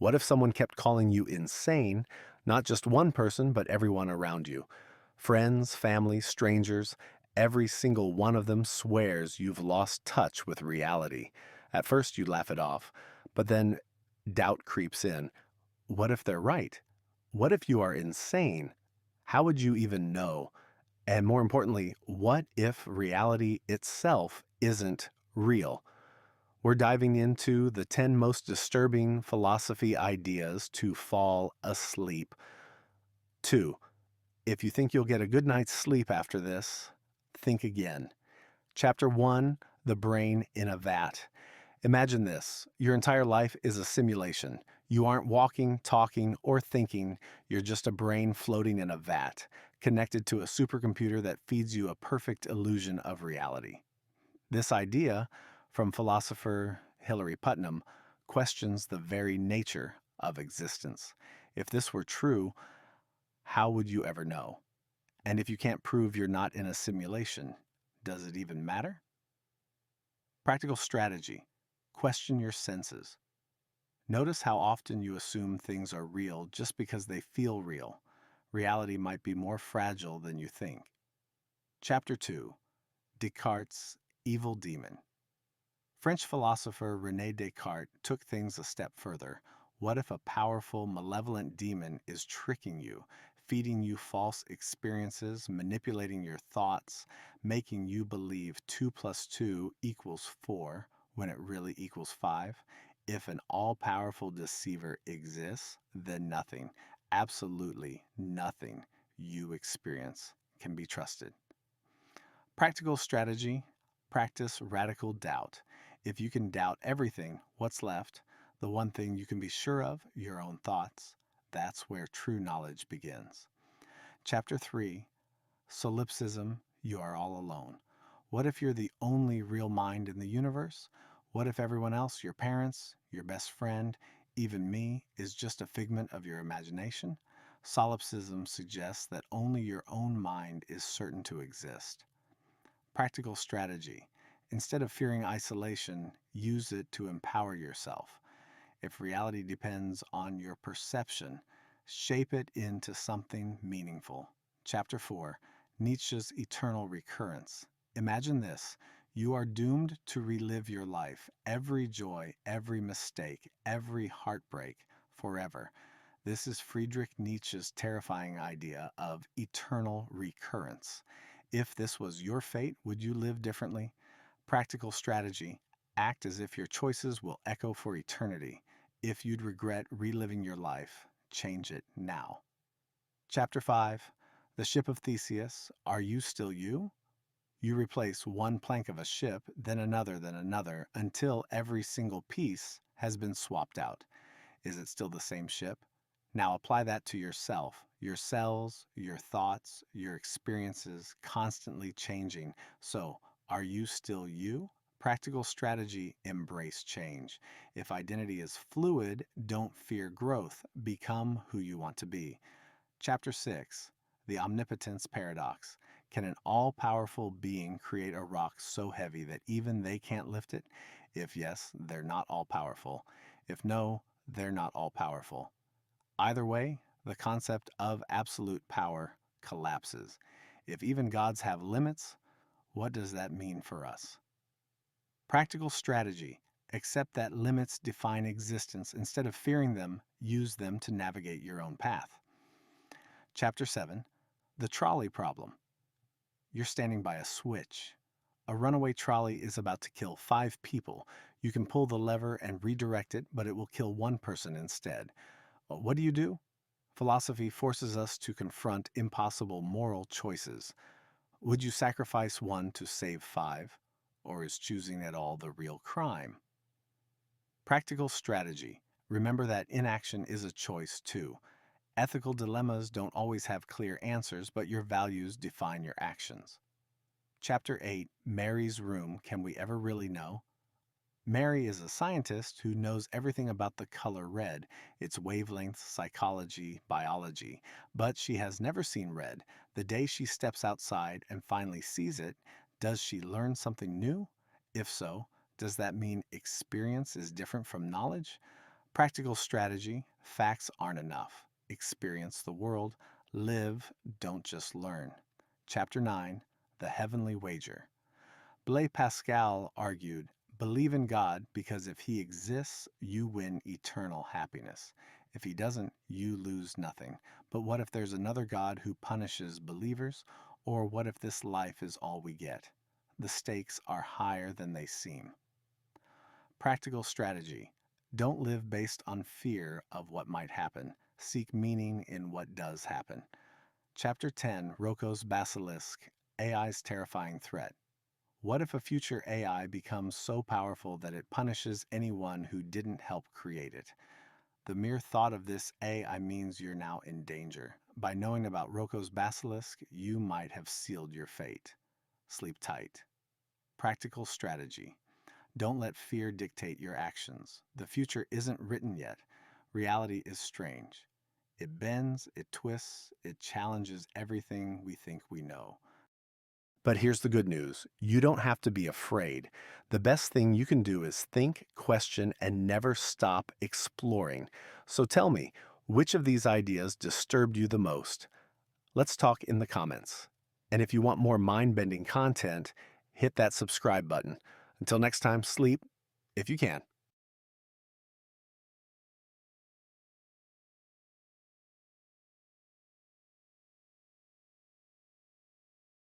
What if someone kept calling you insane, not just one person, but everyone around you? Friends, family, strangers, every single one of them swears you've lost touch with reality. At first, you laugh it off, but then doubt creeps in. What if they're right? What if you are insane? How would you even know? And more importantly, what if reality itself isn't real? We're diving into the 10 most disturbing philosophy ideas to fall asleep. 2. If you think you'll get a good night's sleep after this, think again. Chapter 1, The Brain in a Vat. Imagine this. Your entire life is a simulation. You aren't walking, talking, or thinking. You're just a brain floating in a vat, connected to a supercomputer that feeds you a perfect illusion of reality. This idea, from philosopher Hilary Putnam, questions the very nature of existence. If this were true, how would you ever know? And if you can't prove you're not in a simulation, does it even matter? Practical strategy. Question your senses. Notice how often you assume things are real just because they feel real. Reality might be more fragile than you think. Chapter 2. Descartes' Evil Demon. French philosopher René Descartes took things a step further. What if a powerful, malevolent demon is tricking you, feeding you false experiences, manipulating your thoughts, making you believe 2 plus 2 equals 4 when it really equals 5? If an all-powerful deceiver exists, then nothing, absolutely nothing you experience can be trusted. Practical strategy. Practice radical doubt. If you can doubt everything, what's left? The one thing you can be sure of, your own thoughts. That's where true knowledge begins. Chapter 3. Solipsism. You are all alone. What if you're the only real mind in the universe? What if everyone else, your parents, your best friend, even me, is just a figment of your imagination? Solipsism suggests that only your own mind is certain to exist. Practical strategy. Instead of fearing isolation, use it to empower yourself. If reality depends on your perception, shape it into something meaningful. Chapter 4. Nietzsche's Eternal Recurrence. Imagine this. You are doomed to relive your life, every joy, every mistake, every heartbreak, forever. This is Friedrich Nietzsche's terrifying idea of eternal recurrence. If this was your fate, would you live differently? Practical strategy. Act as if your choices will echo for eternity. If you'd regret reliving your life, change it now. Chapter 5. The Ship of Theseus. Are you still you? You replace one plank of a ship, then another, until every single piece has been swapped out. Is it still the same ship? Now apply that to yourself, your cells, your thoughts, your experiences constantly changing. So, are you still you? Practical strategy, embrace change. If identity is fluid, don't fear growth. Become who you want to be. Chapter 6. The Omnipotence Paradox. Can an all-powerful being create a rock so heavy that even they can't lift it? If yes, they're not all-powerful. If no, they're not all-powerful. Either way, the concept of absolute power collapses. If even gods have limits, what does that mean for us? Practical strategy. Accept that limits define existence. Instead of fearing them, use them to navigate your own path. Chapter 7. The Trolley Problem. You're standing by a switch. A runaway trolley is about to kill 5 people. You can pull the lever and redirect it, but it will kill one person instead. What do? Philosophy forces us to confront impossible moral choices. Would you sacrifice one to save 5? Or is choosing at all the real crime? Practical strategy. Remember that inaction is a choice too. Ethical dilemmas don't always have clear answers, but your values define your actions. Chapter 8. Mary's Room. Can we ever really know? Mary is a scientist who knows everything about the color red, its wavelengths, psychology, biology, but she has never seen red. The day she steps outside and finally sees it, does she learn something new? If so, does that mean experience is different from knowledge? Practical strategy, facts aren't enough. Experience the world, live, don't just learn. Chapter 9, The Heavenly Wager. Blaise Pascal argued, believe in God because if he exists, you win eternal happiness. If he doesn't, you lose nothing. But what if there's another God who punishes believers? Or what if this life is all we get? The stakes are higher than they seem. Practical strategy. Don't live based on fear of what might happen. Seek meaning in what does happen. Chapter 10, Roko's Basilisk, AI's terrifying threat. What if a future AI becomes so powerful that it punishes anyone who didn't help create it? The mere thought of this AI means you're now in danger. By knowing about Roko's Basilisk, you might have sealed your fate. Sleep tight. Practical strategy. Don't let fear dictate your actions. The future isn't written yet. Reality is strange. It bends, it twists, it challenges everything we think we know. But here's the good news. You don't have to be afraid. The best thing you can do is think, question, and never stop exploring. So tell me, which of these ideas disturbed you the most? Let's talk in the comments. And if you want more mind-bending content, hit that subscribe button. Until next time, sleep if you can.